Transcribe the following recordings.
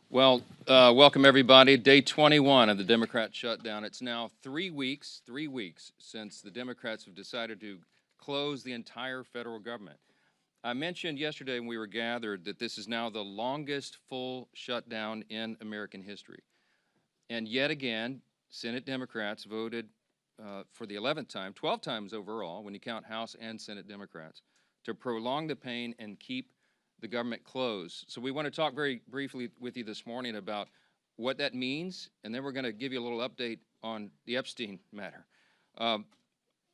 Welcome everybody. Day 21 of the Democrat shutdown. It's now 3 weeks since the Democrats have decided to close the entire federal government. I mentioned yesterday when we were gathered that this is now the longest full shutdown in American history. And yet again, Senate Democrats voted for the 11th time, 12 times overall, when you count House and Senate Democrats, to prolong the pain and keep the government closed. So we want to talk very briefly with you this morning about what that means, and then we're going to give you a little update on the Epstein matter.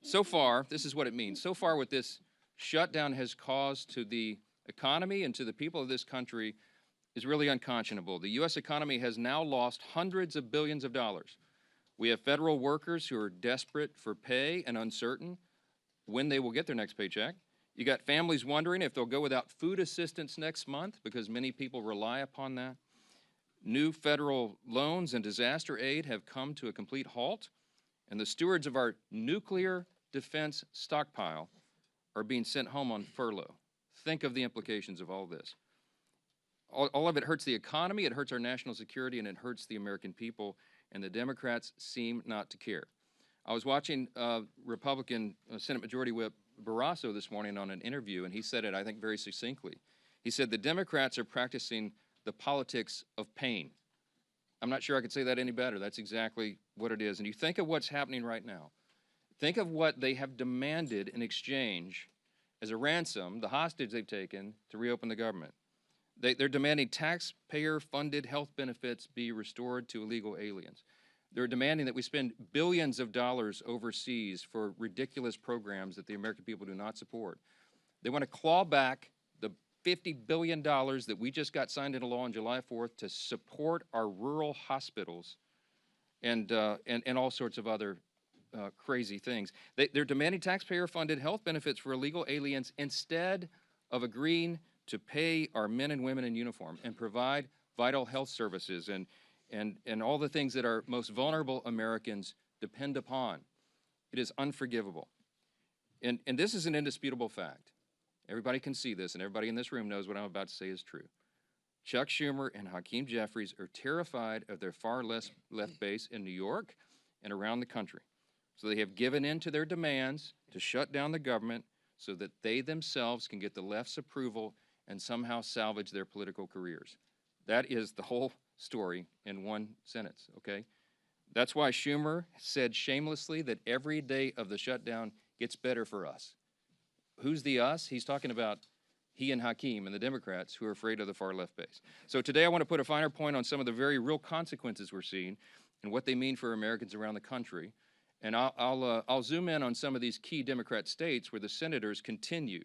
So far, this is what it means. So far, what this shutdown has caused to the economy and to the people of this country is really unconscionable. The U.S. economy has now lost hundreds of billions of dollars. We have federal workers who are desperate for pay and uncertain when they will get their next paycheck. You got families wondering if they'll go without food assistance next month because many people rely upon that. New federal loans and disaster aid have come to a complete halt, and the stewards of our nuclear defense stockpile are being sent home on furlough. Think of the implications of all this. All of it hurts the economy, it hurts our national security, and it hurts the American people, and the Democrats seem not to care. I was watching Republican Senate Majority Whip Barrasso this morning on an interview, and he said it, I think, very succinctly. He said the Democrats are practicing the politics of pain. I'm not sure I could say that any better. That's exactly what it is. And you think of what's happening right now. Think of what they have demanded in exchange as a ransom, the hostage they've taken to reopen the government. They're demanding taxpayer-funded health benefits be restored to illegal aliens. They're demanding that we spend billions of dollars overseas for ridiculous programs that the American people do not support. They want to claw back the $50 billion that we just got signed into law on July 4th to support our rural hospitals and all sorts of other crazy things. They're demanding taxpayer-funded health benefits for illegal aliens instead of agreeing to pay our men and women in uniform and provide vital health services and all the things that our most vulnerable Americans depend upon. It is unforgivable. And this is an indisputable fact. Everybody can see this, and everybody in this room knows what I'm about to say is true. Chuck Schumer and Hakeem Jeffries are terrified of their far left base in New York and around the country. So they have given in to their demands to shut down the government so that they themselves can get the left's approval and somehow salvage their political careers. That is the whole story in one sentence, okay? That's why Schumer said shamelessly that every day of the shutdown gets better for us. Who's the us? He's talking about he and Hakeem and the Democrats who are afraid of the far left base. So today I want to put a finer point on some of the very real consequences we're seeing and what they mean for Americans around the country. And I'll zoom in on some of these key Democrat states where the senators continue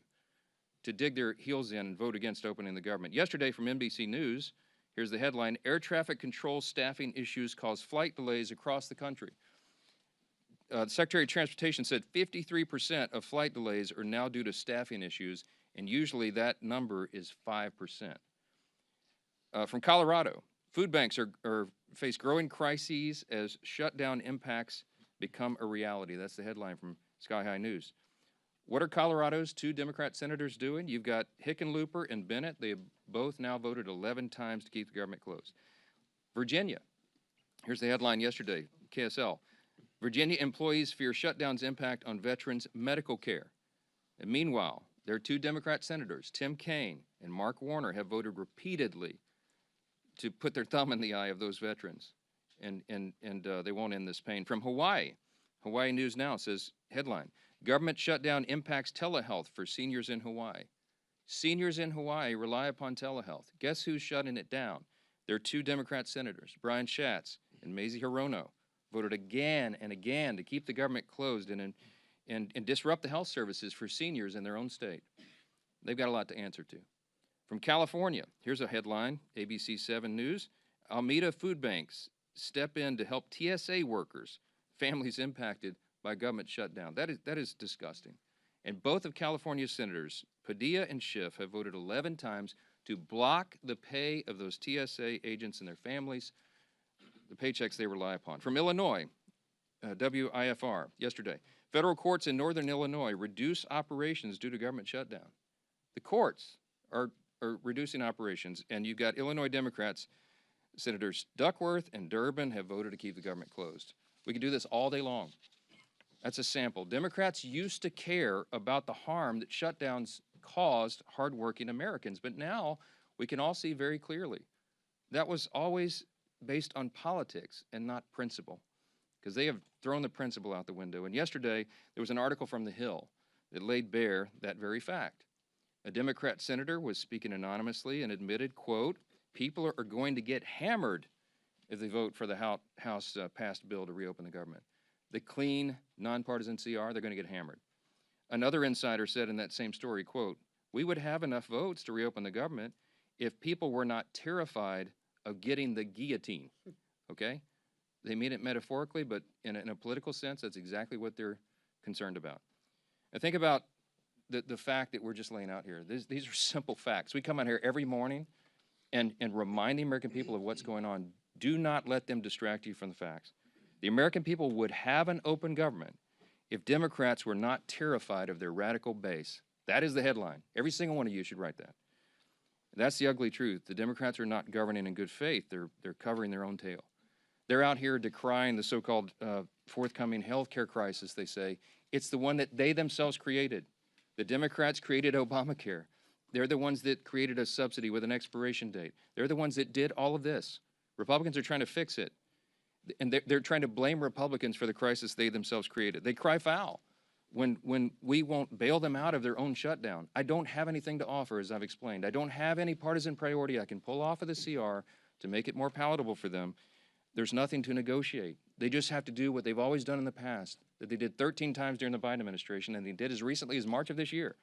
to dig their heels in and vote against opening the government. Yesterday from NBC News, here's the headline: air traffic control staffing issues cause flight delays across the country. The Secretary of Transportation said 53% of flight delays are now due to staffing issues, and usually that number is 5%. From Colorado, food banks face growing crises as shutdown impacts become a reality. That's the headline from Sky High News. What are Colorado's two Democrat senators doing? You've got Hickenlooper and Bennett. They have both now voted 11 times to keep the government closed. Virginia, here's the headline yesterday, KSL. Virginia employees fear shutdown's impact on veterans' medical care. And meanwhile, their two Democrat senators, Tim Kaine and Mark Warner, have voted repeatedly to put their thumb in the eye of those veterans, and they won't end this pain. From Hawaii, Hawaii News Now says, headline, government shutdown impacts telehealth for seniors in Hawaii. Seniors in Hawaii rely upon telehealth. Guess who's shutting it down? Their two Democrat senators, Brian Schatz and Mazie Hirono, voted again and again to keep the government closed and disrupt the health services for seniors in their own state. They've got a lot to answer to. From California, here's a headline, ABC 7 News. Alameda food banks step in to help TSA workers, families impacted by government shutdown. That is disgusting. And both of California's senators, Padilla and Schiff, have voted 11 times to block the pay of those TSA agents and their families, the paychecks they rely upon. From Illinois, WIFR, yesterday, federal courts in northern Illinois reduce operations due to government shutdown. The courts are reducing operations, and you've got Illinois Democrats Senators Duckworth and Durbin have voted to keep the government closed. We can do this all day long. That's a sample. Democrats used to care about the harm that shutdowns caused hardworking Americans, but now we can all see very clearly that was always based on politics and not principle, because they have thrown the principle out the window. And yesterday, there was an article from The Hill that laid bare that very fact. A Democrat senator was speaking anonymously and admitted, quote, people are going to get hammered if they vote for the House passed bill to reopen the government. The clean, nonpartisan CR, they're going to get hammered. Another insider said in that same story, quote, we would have enough votes to reopen the government if people were not terrified of getting the guillotine, okay? They mean it metaphorically, but in a political sense, that's exactly what they're concerned about. And think about the fact that we're just laying out here. These are simple facts. We come out here every morning and remind the American people of what's going on. Do not let them distract you from the facts. The American people would have an open government if Democrats were not terrified of their radical base. That is the headline. Every single one of you should write that. That's the ugly truth. The Democrats are not governing in good faith. They're covering their own tail. They're out here decrying the so-called forthcoming health care crisis, they say. It's the one that they themselves created. The Democrats created Obamacare. They're the ones that created a subsidy with an expiration date. They're the ones that did all of this. Republicans are trying to fix it. And they're trying to blame Republicans for the crisis they themselves created. They cry foul when we won't bail them out of their own shutdown. I don't have anything to offer, as I've explained. I don't have any partisan priority I can pull off of the CR to make it more palatable for them. There's nothing to negotiate. They just have to do what they've always done in the past, that they did 13 times during the Biden administration, and they did as recently as March of this year,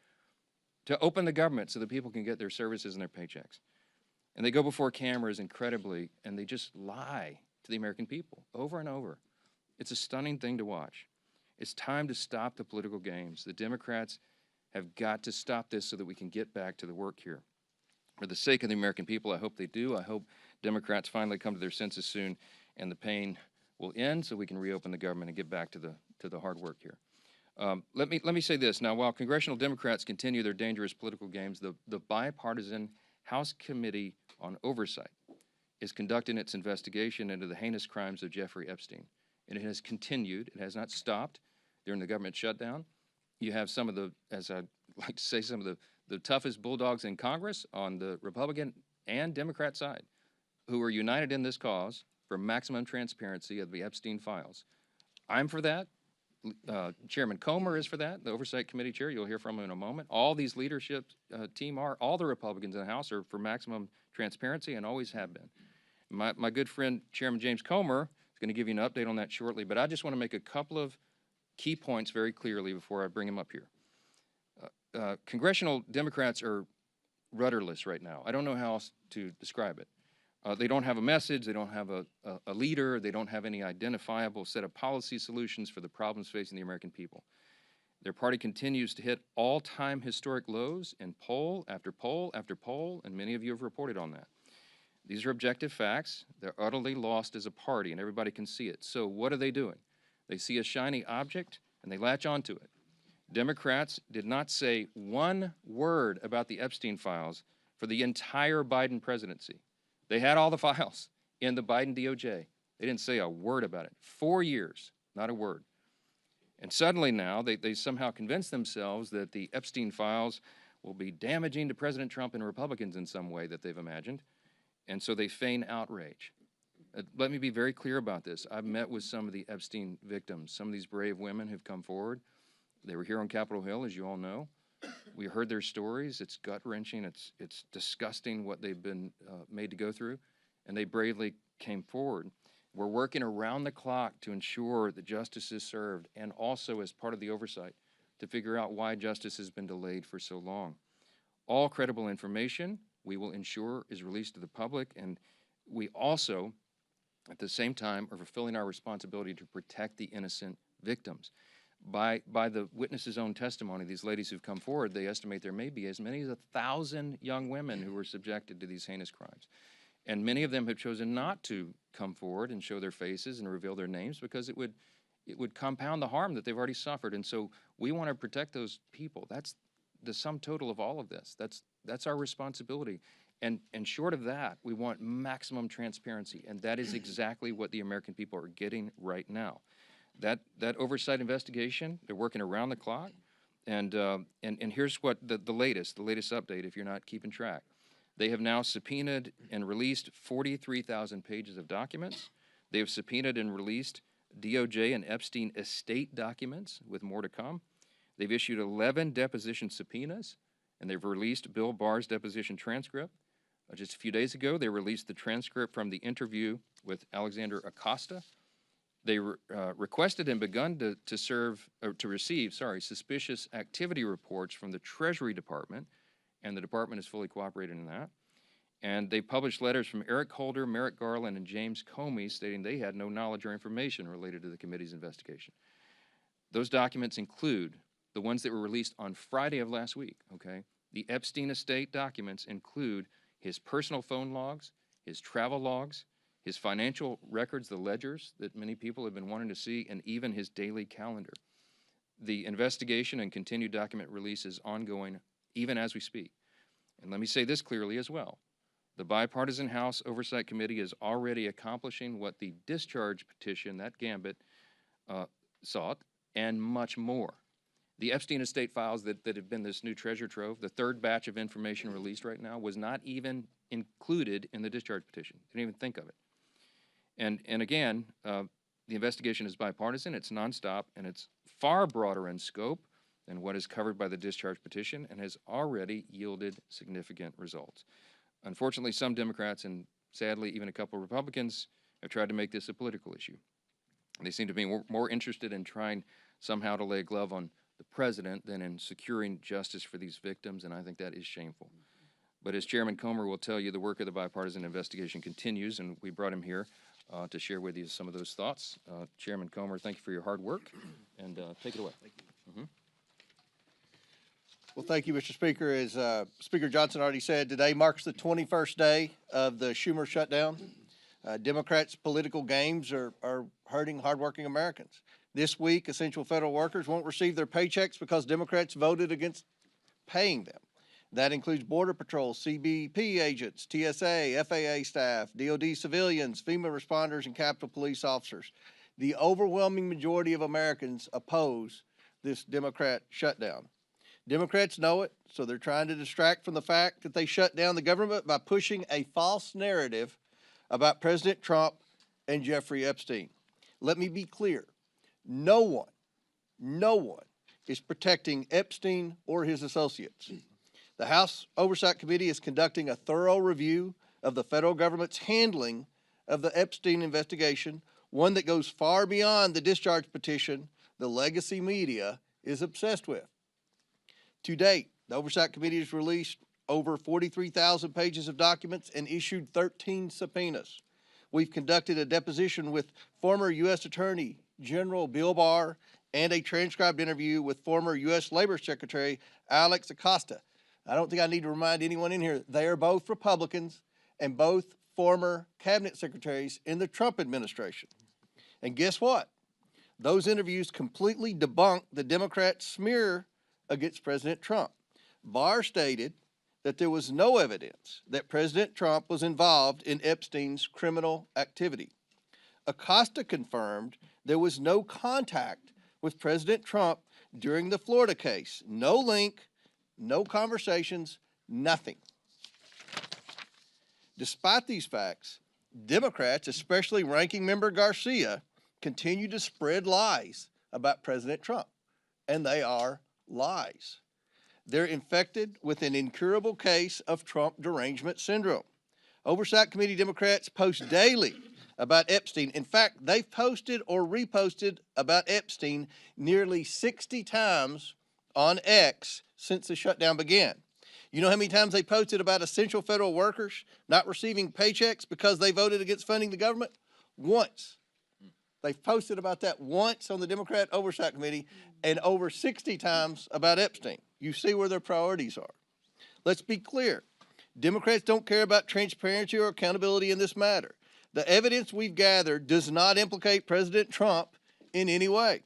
to open the government so that people can get their services and their paychecks. And they go before cameras incredibly, and they just lie to the American people over and over. It's a stunning thing to watch. It's time to stop the political games. The Democrats have got to stop this so that we can get back to the work here. For the sake of the American people, I hope they do. I hope Democrats finally come to their senses soon and the pain will end so we can reopen the government and get back to the hard work here. Let me say this. Now, while congressional Democrats continue their dangerous political games, the bipartisan House Committee on Oversight is conducting its investigation into the heinous crimes of Jeffrey Epstein. And it has continued. It has not stopped during the government shutdown. You have some of the, as I like to say, some of the toughest bulldogs in Congress on the Republican and Democrat side who are united in this cause for maximum transparency of the Epstein files. I'm for that. Chairman Comer is for that, the Oversight Committee chair. You'll hear from him in a moment. All these leadership team are, all the Republicans in the House are for maximum transparency and always have been. My good friend, Chairman James Comer, is going to give you an update on that shortly, but I just want to make a couple of key points very clearly before I bring him up here. Congressional Democrats are rudderless right now. I don't know how else to describe it. They don't have a message, they don't have a leader, they don't have any identifiable set of policy solutions for the problems facing the American people. Their party continues to hit all-time historic lows in poll after poll after poll, and many of you have reported on that. These are objective facts. They're utterly lost as a party, and everybody can see it. So what are they doing? They see a shiny object, and they latch onto it. Democrats did not say one word about the Epstein files for the entire Biden presidency. They had all the files in the Biden DOJ. They didn't say a word about it. 4 years, not a word. And suddenly now, they somehow convinced themselves that the Epstein files will be damaging to President Trump and Republicans in some way that they've imagined. And so they feign outrage. Let me be very clear about this. I've met with some of the Epstein victims, some of these brave women who've come forward. They were here on Capitol Hill, as you all know. We heard their stories. It's gut-wrenching. It's disgusting what they've been made to go through, and they bravely came forward. We're working around the clock to ensure that justice is served, and also as part of the oversight to figure out why justice has been delayed for so long. All credible information we will ensure is released to the public, and we also, at the same time, are fulfilling our responsibility to protect the innocent victims. By the witnesses' own testimony, these ladies who've come forward, they estimate there may be as many as 1,000 young women who were subjected to these heinous crimes. And many of them have chosen not to come forward and show their faces and reveal their names because it would compound the harm that they've already suffered. And so we want to protect those people. That's the sum total of all of this. That's our responsibility. And short of that, we want maximum transparency, and that is exactly what the American people are getting right now. That oversight investigation, they're working around the clock, and here's what the latest update, if you're not keeping track. They have now subpoenaed and released 43,000 pages of documents. They have subpoenaed and released DOJ and Epstein estate documents, with more to come. They've issued 11 deposition subpoenas, and they've released Bill Barr's deposition transcript. Just a few days ago, they released the transcript from the interview with Alexander Acosta. They requested and begun to receive suspicious activity reports from the Treasury Department, and the department is fully cooperating in that. And they published letters from Eric Holder, Merrick Garland, and James Comey stating they had no knowledge or information related to the committee's investigation. Those documents include the ones that were released on Friday of last week, okay? The Epstein estate documents include his personal phone logs, his travel logs, his financial records, the ledgers that many people have been wanting to see, and even his daily calendar. The investigation and continued document release is ongoing even as we speak. And let me say this clearly as well. The bipartisan House Oversight Committee is already accomplishing what the discharge petition, that gambit, sought, and much more. The Epstein estate files that have been this new treasure trove, the third batch of information released right now, was not even included in the discharge petition. Didn't even think of it. And again, the investigation is bipartisan, it's nonstop, and it's far broader in scope than what is covered by the discharge petition, and has already yielded significant results. Unfortunately, some Democrats, and sadly even a couple of Republicans, have tried to make this a political issue. They seem to be more interested in trying somehow to lay a glove on the president than in securing justice for these victims, and I think that is shameful. But as Chairman Comer will tell you, the work of the bipartisan investigation continues, and we brought him here to share with you some of those thoughts. Chairman Comer, thank you for your hard work, and take it away. Thank you. Well, thank you, Mr. Speaker. As Speaker Johnson already said, today marks the 21st day of the Schumer shutdown. Democrats' political games are hurting hardworking Americans. This week, essential federal workers won't receive their paychecks because Democrats voted against paying them. That includes Border Patrol, CBP agents, TSA, FAA staff, DOD civilians, FEMA responders, and Capitol Police officers. The overwhelming majority of Americans oppose this Democrat shutdown. Democrats know it, so they're trying to distract from the fact that they shut down the government by pushing a false narrative about President Trump and Jeffrey Epstein. Let me be clear. No one is protecting Epstein or his associates. The House Oversight Committee is conducting a thorough review of the federal government's handling of the Epstein investigation, one that goes far beyond the discharge petition the legacy media is obsessed with. To date, the Oversight Committee has released over 43,000 pages of documents and issued 13 subpoenas. We've conducted a deposition with former U.S. Attorney General Bill Barr and a transcribed interview with former U.S. Labor Secretary Alex Acosta. I don't think I need to remind anyone in here, they are both Republicans and both former cabinet secretaries in the Trump administration. And guess what? Those interviews completely debunked the Democrat smear against President Trump. Barr stated that there was no evidence that President Trump was involved in Epstein's criminal activity. Acosta confirmed there was no contact with President Trump during the Florida case. No link, no conversations, nothing. Despite these facts, Democrats, especially Ranking Member Garcia, continue to spread lies about President Trump, and they are lies. They're infected with an incurable case of Trump derangement syndrome. Oversight Committee Democrats post daily about Epstein. In fact, they've posted or reposted about Epstein nearly 60 times on X since the shutdown began. You know how many times they posted about essential federal workers not receiving paychecks because they voted against funding the government? Once. They've posted about that once on the Democrat Oversight Committee and over 60 times about Epstein. You see where their priorities are. Let's be clear. Democrats don't care about transparency or accountability in this matter. The evidence we've gathered does not implicate President Trump in any way.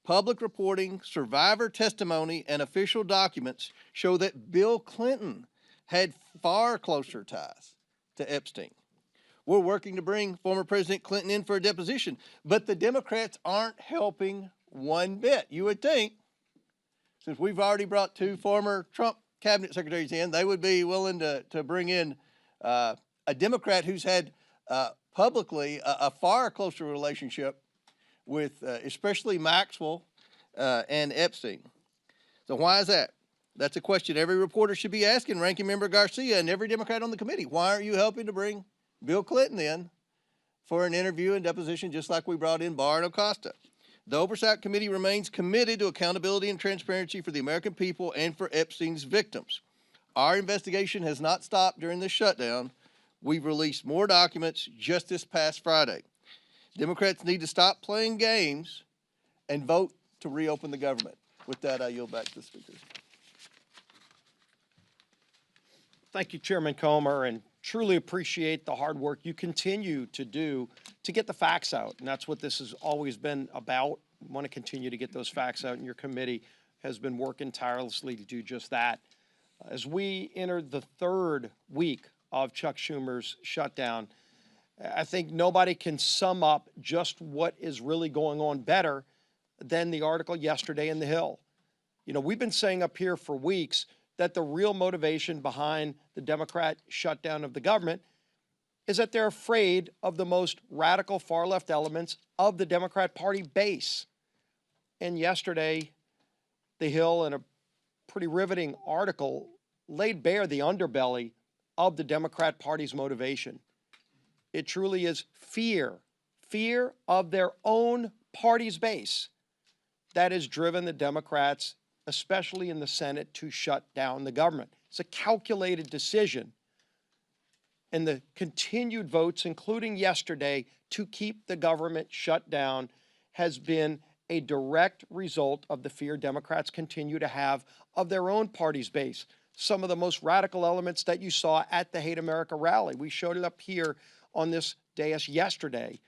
Public reporting, survivor testimony, and official documents show that Bill Clinton had far closer ties to Epstein. We're working to bring former President Clinton in for a deposition, but the Democrats aren't helping one bit. You would think, since we've already brought 2 former Trump cabinet secretaries in, they would be willing to bring in a Democrat who's had publicly a far closer relationship with especially Maxwell and Epstein. So why is that? That's a question every reporter should be asking Ranking Member Garcia and every Democrat on the committee. Why aren't you helping to bring Bill Clinton in for an interview and deposition just like we brought in Barr and Acosta? The Oversight Committee remains committed to accountability and transparency for the American people and for Epstein's victims. Our investigation has not stopped during this shutdown. We've released more documents just this past Friday. Democrats need to stop playing games and vote to reopen the government. With that, I yield back to the speakers. Thank you, Chairman Comer, and truly appreciate the hard work you continue to do to get the facts out. And that's what this has always been about. We want to continue to get those facts out, and your committee has been working tirelessly to do just that. As we enter the 3rd week of Chuck Schumer's shutdown, I think nobody can sum up just what is really going on better than the article yesterday in The Hill. You know, we've been saying up here for weeks that the real motivation behind the Democrat shutdown of the government is that they're afraid of the most radical far-left elements of the Democrat Party base. And yesterday, The Hill, in a pretty riveting article, laid bare the underbelly of the Democrat Party's motivation. It truly is fear of their own party's base that has driven the Democrats, especially in the Senate, to shut down the government. It's a calculated decision. And the continued votes, including yesterday, to keep the government shut down has been a direct result of the fear Democrats continue to have of their own party's base. Some of the most radical elements that you saw at the Hate America rally. We showed it up here on this dais yesterday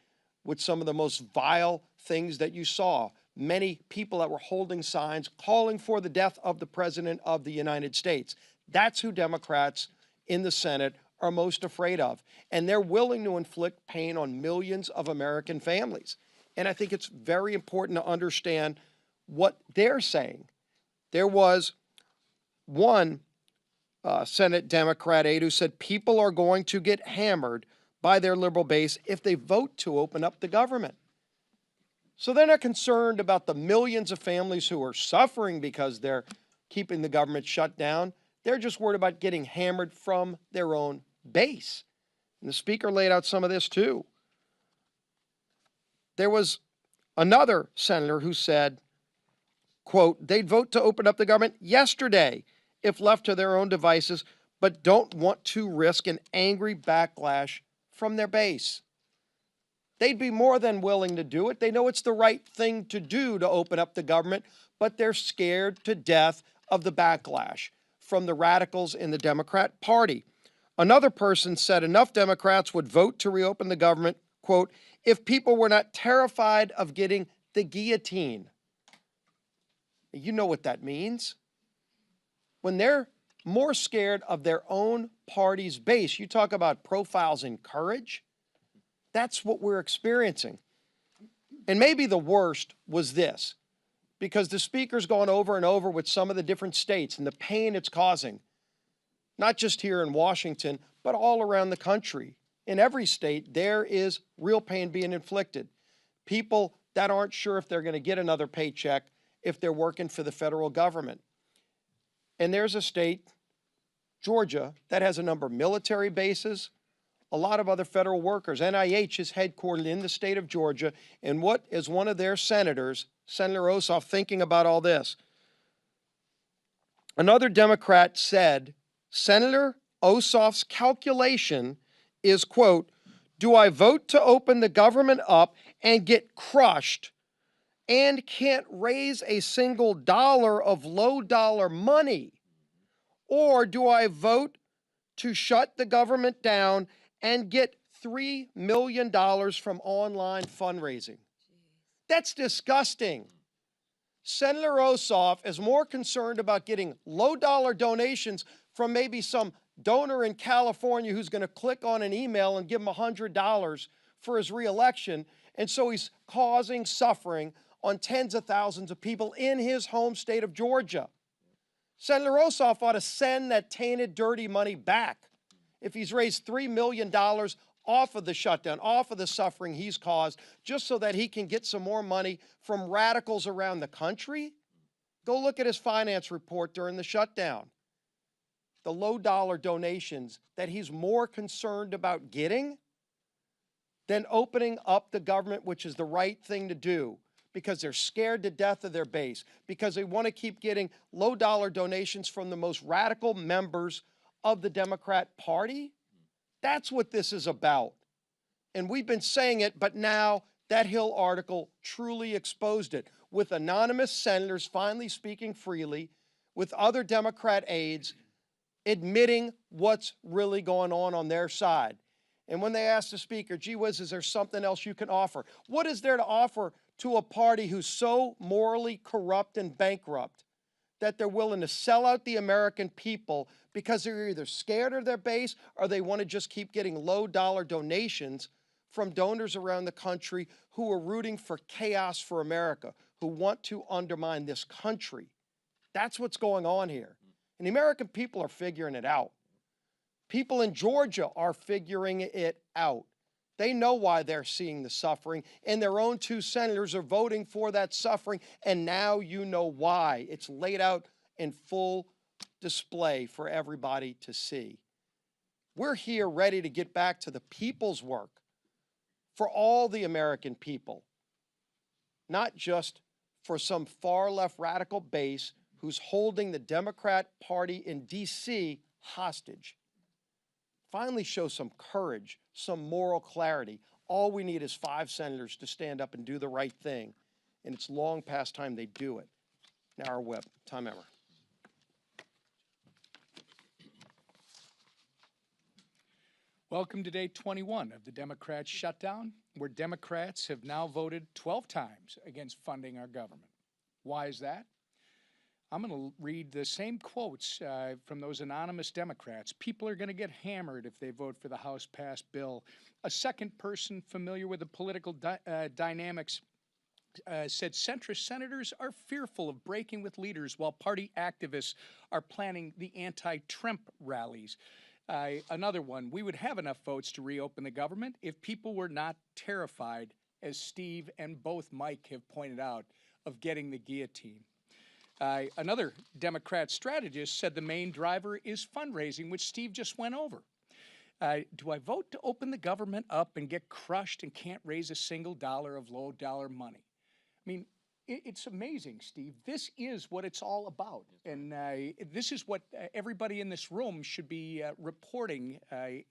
with some of the most vile things that you saw. Many people that were holding signs calling for the death of the President of the United States. That's who Democrats in the Senate are most afraid of. And they're willing to inflict pain on millions of American families. And I think it's very important to understand what they're saying. There was one Senate Democrat aide who said people are going to get hammered by their liberal base if they vote to open up the government. So they're not concerned about the millions of families who are suffering because they're keeping the government shut down. They're just worried about getting hammered from their own base. And the speaker laid out some of this too. There was another senator who said, quote, they'd vote to open up the government yesterday if left to their own devices, but don't want to risk an angry backlash from their base. They'd be more than willing to do it. They know it's the right thing to do to open up the government, but they're scared to death of the backlash from the radicals in the Democrat Party. Another person said enough Democrats would vote to reopen the government, quote, if people were not terrified of getting the guillotine. You know what that means. When they're more scared of their own party's base, you talk about profiles in courage. That's what we're experiencing. And maybe the worst was this, because the speaker's gone over and over with some of the different states and the pain it's causing, not just here in Washington, but all around the country. In every state, there is real pain being inflicted. People that aren't sure if they're going to get another paycheck if they're working for the federal government. And there's a state, Georgia, that has a number of military bases, a lot of other federal workers. NIH is headquartered in the state of Georgia. And what is one of their senators, Senator Ossoff, thinking about all this? Another Democrat said, Senator Ossoff's calculation is, quote, do I vote to open the government up and get crushed and can't raise a single dollar of low dollar money? Or do I vote to shut the government down and get $3 million from online fundraising? That's disgusting. Senator Ossoff is more concerned about getting low dollar donations from maybe some donor in California who's going to click on an email and give him $100 for his reelection. And so he's causing suffering on tens of thousands of people in his home state of Georgia. Senator Ossoff ought to send that tainted, dirty money back if he's raised $3 million off of the shutdown, off of the suffering he's caused, just so that he can get some more money from radicals around the country. Go look at his finance report during the shutdown. The low-dollar donations that he's more concerned about getting than opening up the government, which is the right thing to do, because they're scared to death of their base, because they want to keep getting low-dollar donations from the most radical members of the Democrat Party. That's what this is about. And we've been saying it, but now that Hill article truly exposed it, with anonymous senators finally speaking freely, with other Democrat aides admitting what's really going on their side. And when they asked the speaker, gee whiz, is there something else you can offer? What is there to offer to a party who's so morally corrupt and bankrupt that they're willing to sell out the American people because they're either scared of their base or they want to just keep getting low-dollar donations from donors around the country who are rooting for chaos for America, who want to undermine this country? That's what's going on here. And the American people are figuring it out. People in Georgia are figuring it out. They know why they're seeing the suffering, and their own two senators are voting for that suffering, and now you know why. It's laid out in full display for everybody to see. We're here ready to get back to the people's work for all the American people, not just for some far-left radical base who's holding the Democrat Party in D.C. hostage. Finally show some courage, some moral clarity. All we need is 5 senators to stand up and do the right thing. And it's long past time they do it. Now our whip. Tom Emmer. Welcome to day 21 of the Democrats' shutdown, where Democrats have now voted 12 times against funding our government. Why is that? I'm going to read the same quotes from those anonymous Democrats. People are going to get hammered if they vote for the House-passed bill. A second person familiar with the political dynamics said centrist senators are fearful of breaking with leaders while party activists are planning the anti-Trump rallies. Another one, we would have enough votes to reopen the government if people were not terrified, as Steve and both Mike have pointed out, of getting the guillotine. Another Democrat strategist said the main driver is fundraising, which Steve just went over. Do I vote to open the government up and get crushed and can't raise a single dollar of low-dollar money? I mean, it's amazing, Steve. This is what it's all about. And this is what everybody in this room should be reporting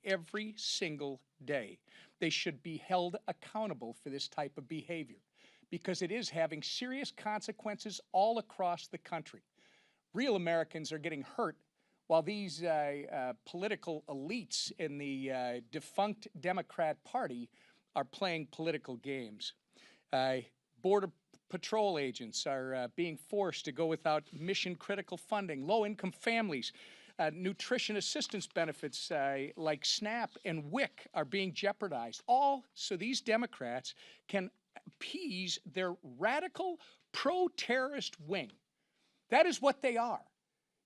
every single day. They should be held accountable for this type of behavior, because it is having serious consequences all across the country. Real Americans are getting hurt while these political elites in the defunct Democrat Party are playing political games. Border Patrol agents are being forced to go without mission-critical funding. Low-income families, nutrition assistance benefits like SNAP and WIC are being jeopardized, all so these Democrats can appease their radical pro-terrorist wing. That is what they are.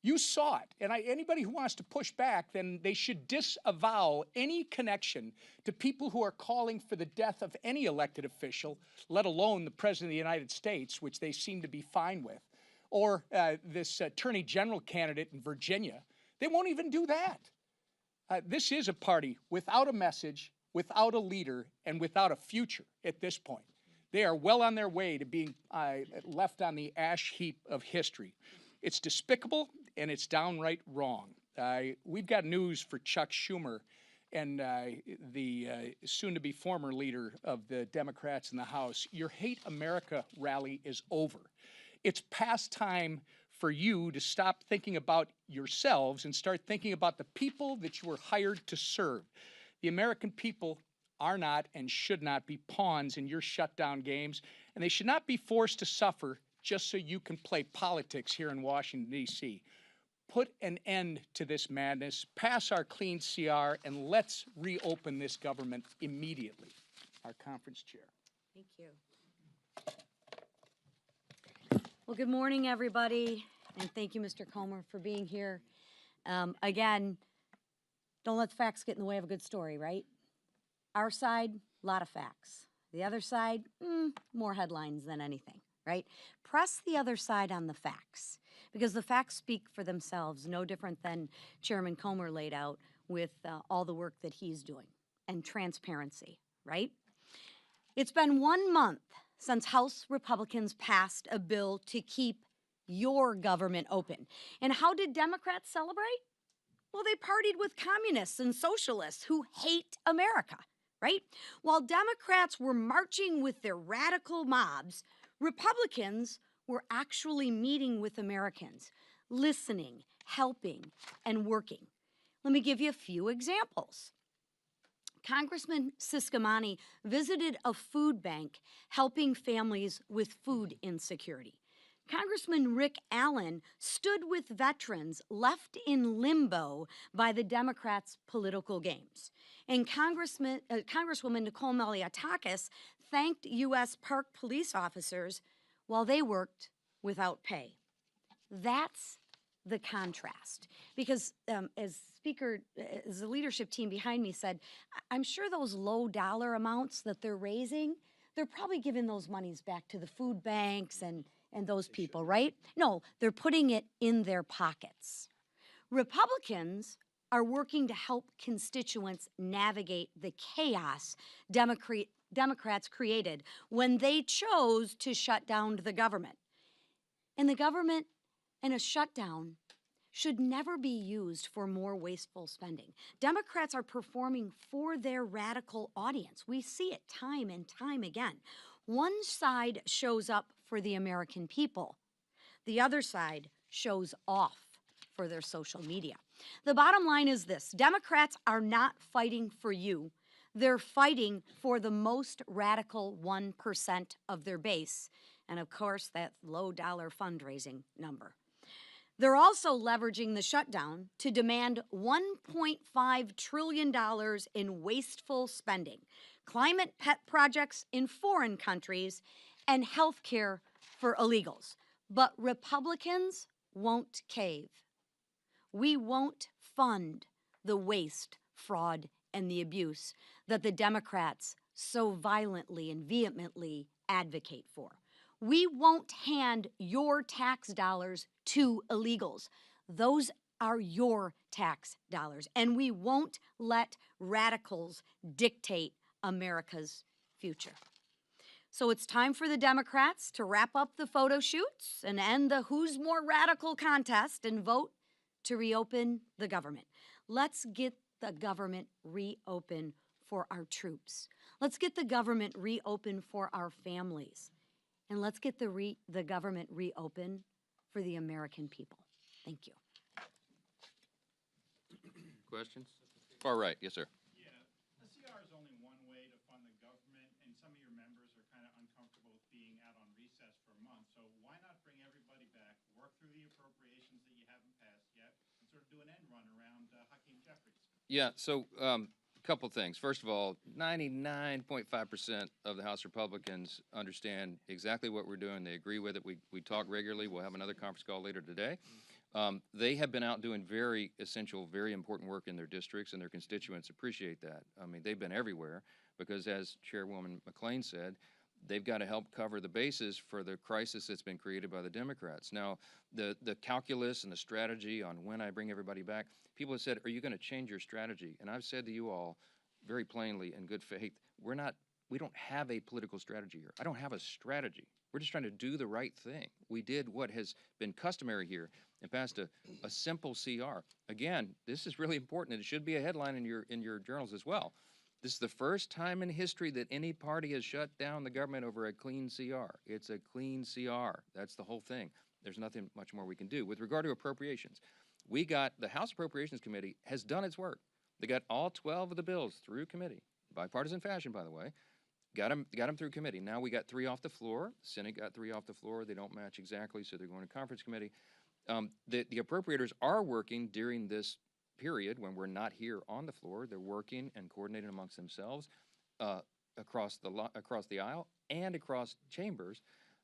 You saw it. And anybody who wants to push back, then they should disavow any connection to people who are calling for the death of any elected official, let alone the President of the United States, which they seem to be fine with, or this Attorney General candidate in Virginia. They won't even do that. This is a party without a message, without a leader, and without a future at this point. They are well on their way to being left on the ash heap of history. It's despicable, and it's downright wrong. We've got news for Chuck Schumer and the soon-to-be former leader of the Democrats in the House. Your Hate America rally is over. It's past time for you to stop thinking about yourselves and start thinking about the people that you were hired to serve. The American people are not and should not be pawns in your shutdown games, and they should not be forced to suffer just so you can play politics here in Washington, D.C. put an end to this madness, pass our clean CR, and let's reopen this government immediately. Our conference chair. Thank you. Well, good morning, everybody, and thank you, Mr. Comer, for being here. Again, don't let the facts get in the way of a good story, right? Our side, a lot of facts. The other side, more headlines than anything, right? Press the other side on the facts, because the facts speak for themselves, no different than Chairman Comer laid out with all the work that he's doing, and transparency, right? It's been 1 month since House Republicans passed a bill to keep your government open. And how did Democrats celebrate? Well, they partied with communists and socialists who hate America, right? While Democrats were marching with their radical mobs, Republicans were actually meeting with Americans, listening, helping, and working. Let me give you a few examples. Congressman Ciscomani visited a food bank helping families with food insecurity. Congressman Rick Allen stood with veterans left in limbo by the Democrats' political games. And Congresswoman Nicole Malliotakis thanked U.S. Park police officers while they worked without pay. That's the contrast. Because as the leadership team behind me said, I'm sure those low dollar amounts that they're raising, they're probably giving those monies back to the food banks and those people, right? No, they're putting it in their pockets. Republicans are working to help constituents navigate the chaos Democrats created when they chose to shut down the government. And the government and a shutdown should never be used for more wasteful spending. Democrats are performing for their radical audience. We see it time and time again. One side shows up for the American people. The other side shows off for their social media. The bottom line is this: Democrats are not fighting for you. They're fighting for the most radical 1% of their base. And of course, that low dollar fundraising number. They're also leveraging the shutdown to demand $1.5 trillion in wasteful spending, climate pet projects in foreign countries, and health care for illegals. But Republicans won't cave. We won't fund the waste, fraud, and the abuse that the Democrats so violently and vehemently advocate for. We won't hand your tax dollars to illegals. Those are your tax dollars. And we won't let radicals dictate America's future. So it's time for the Democrats to wrap up the photo shoots and end the who's more radical contest and vote to reopen the government. Let's get the government reopened for our troops. Let's get the government reopened for our families. And let's get the government reopened for the American people. Thank you. Questions? Far right, yes, sir. Yeah, the CR is only one way to fund the government, and some of your members are kind of uncomfortable with being out on recess for a month. So why not bring everybody back, work through the appropriations that you haven't passed yet, and sort of do an end run around Hakeem Jeffries? Yeah, so couple things. First of all, 99.5% of the House Republicans understand exactly what we're doing. They agree with it. We talk regularly. We'll have another conference call later today. They have been out doing very essential, very important work in their districts, and their constituents appreciate that. I mean, they've been everywhere because, as Chairwoman McLean said, they've got to help cover the bases for the crisis that's been created by the Democrats. Now, the calculus and the strategy on when I bring everybody back, people have said, are you going to change your strategy? And I've said to you all very plainly in good faith, we don't have a political strategy here. I don't have a strategy. We're just trying to do the right thing. We did what has been customary here and passed a simple CR. Again, this is really important, and it should be a headline in your journals as well. This is the first time in history that any party has shut down the government over a clean CR. It's a clean CR. That's the whole thing. There's nothing much more we can do. With regard to appropriations, the House Appropriations Committee has done its work. They got all 12 of the bills through committee, bipartisan fashion, by the way. Got them through committee. Now we got 3 off the floor. Senate got 3 off the floor. They don't match exactly, so they're going to conference committee. The appropriators are working during this period when we're not here on the floor. They're working and coordinating amongst themselves across the aisle and across chambers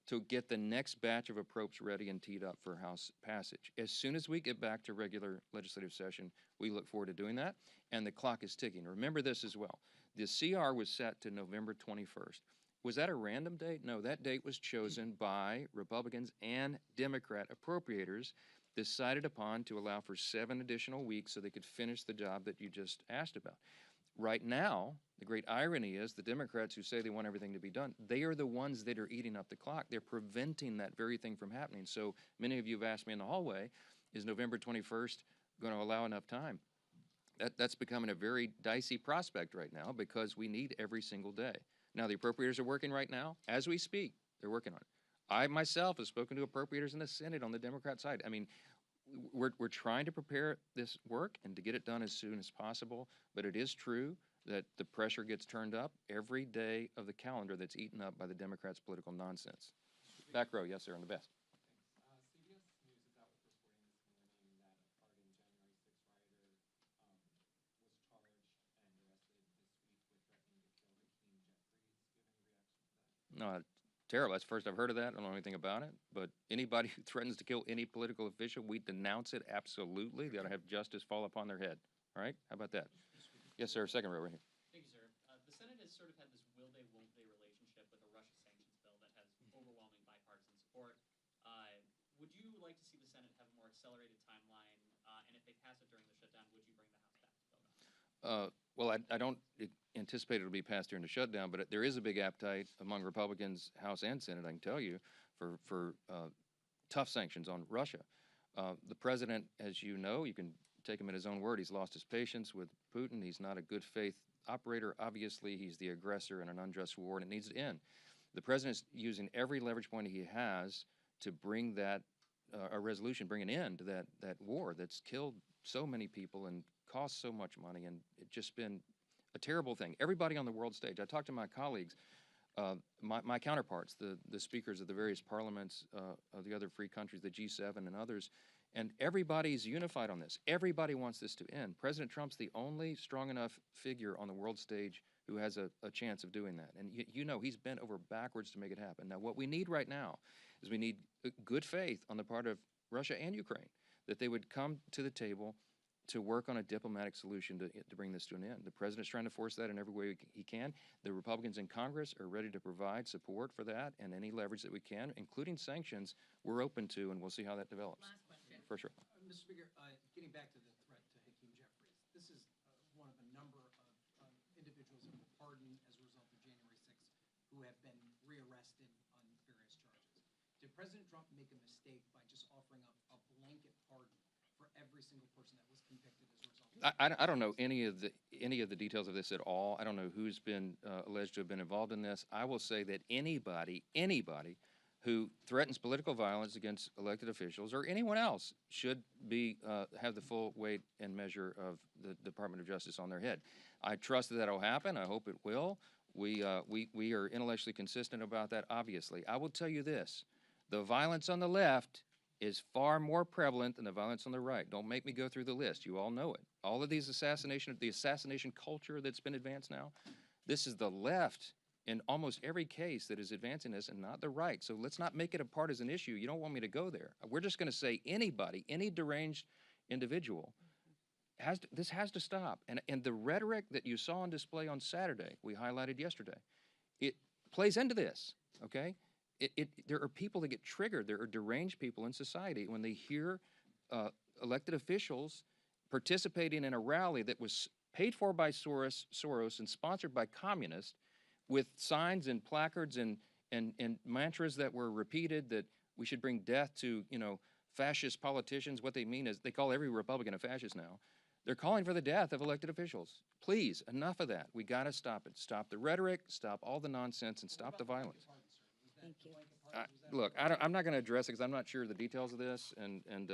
to get the next batch of appropes ready and teed up for House passage. As soon as we get back to regular legislative session, we look forward to doing that, and the clock is ticking. Remember this as well. The CR was set to November 21st. Was that a random date? No, that date was chosen by Republicans and Democrat appropriators, decided upon to allow for 7 additional weeks so they could finish the job that you just asked about. Right now, the great irony is the Democrats who say they want everything to be done, they are the ones that are eating up the clock. They're preventing that very thing from happening. So many of you have asked me in the hallway, is November 21st going to allow enough time? That's becoming a very dicey prospect right now because we need every single day. Now, the appropriators are working right now. As we speak, they're working on it. I myself have spoken to appropriators in the Senate on the Democrat side. I mean, we're trying to prepare this work and to get it done as soon as possible, but it is true that the pressure gets turned up every day of the calendar that's eaten up by the Democrats' political nonsense. Back row, yes, sir, on the best. CBS News is out with reporting this morning that a pardoned January 6th rioter was charged and arrested this week with threatening to kill Hakeem Jeffries. Do you have any reaction to that? No, terrible. That's the first I've heard of that. I don't know anything about it. But anybody who threatens to kill any political official, we denounce it absolutely. They ought to have justice fall upon their head. All right? How about that? Yes, sir. Second row right here. Thank you, sir. The Senate has sort of had this will they, won't they relationship with a Russia sanctions bill that has overwhelming bipartisan support. Would you like to see the Senate have a more accelerated timeline? And if they pass it during the shutdown, would you bring the House back to vote on it? Well, I don't anticipate it will be passed during the shutdown, but there is a big appetite among Republicans, House and Senate, I can tell you, for tough sanctions on Russia. The president, as you know, you can take him at his own word, he's lost his patience with Putin. He's not a good faith operator. Obviously, he's the aggressor in an unjust war, and it needs to end. The president's using every leverage point he has to bring that a resolution, bring an end to that war that's killed so many people and cost so much money, and it's just been a terrible thing. Everybody on the world stage, I talked to my colleagues, my counterparts, the speakers of the various parliaments of the other free countries, the G7 and others, and everybody's unified on this. Everybody wants this to end. President Trump's the only strong enough figure on the world stage who has a chance of doing that. And you know he's bent over backwards to make it happen. Now, what we need right now is we need good faith on the part of Russia and Ukraine, that they would come to the table to work on a diplomatic solution to bring this to an end. The president's trying to force that in every way he can. The Republicans in Congress are ready to provide support for that, and any leverage that we can, including sanctions, we're open to, and we'll see how that develops. Last question. For sure. Mr. Speaker, getting back to the threat to Hakeem Jeffries, this is one of a number of individuals who were pardoned as a result of January 6th who have been rearrested on various charges. Did President Trump make a mistake by just offering up a blanket pardon for every single person that was convicted as a result of I don't know any of the details of this at all. I don't know who's been alleged to have been involved in this. I will say that anybody who threatens political violence against elected officials or anyone else should be have the full weight and measure of the Department of Justice on their head. I trust that will happen. I hope it will. We are intellectually consistent about that, obviously. I will tell you this. The violence on the left is far more prevalent than the violence on the right. Don't make me go through the list. You all know it. All of these the assassination culture that's been advanced now, this is the left in almost every case that is advancing this and not the right. So let's not make it a partisan issue. You don't want me to go there. We're just going to say anybody, any deranged individual, this has to stop. And the rhetoric that you saw on display on Saturday, we highlighted yesterday, it plays into this, okay? There are people that get triggered. There are deranged people in society when they hear elected officials participating in a rally that was paid for by Soros and sponsored by communists with signs and placards and mantras that were repeated that we should bring death to, fascist politicians. What they mean is they call every Republican a fascist now. They're calling for the death of elected officials. Please, enough of that. We got to stop it. Stop the rhetoric, stop all the nonsense, and stop the violence. Thank you. Look, I'm not going to address it because I'm not sure the details of this, and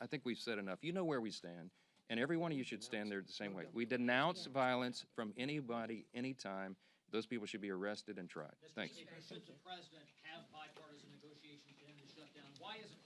I think we've said enough. You know where we stand, and every one of you should stand there the same way. We denounce violence from anybody, anytime. Those people should be arrested and tried. Thanks. Should the president have bipartisan negotiations to end the shutdown? Why is it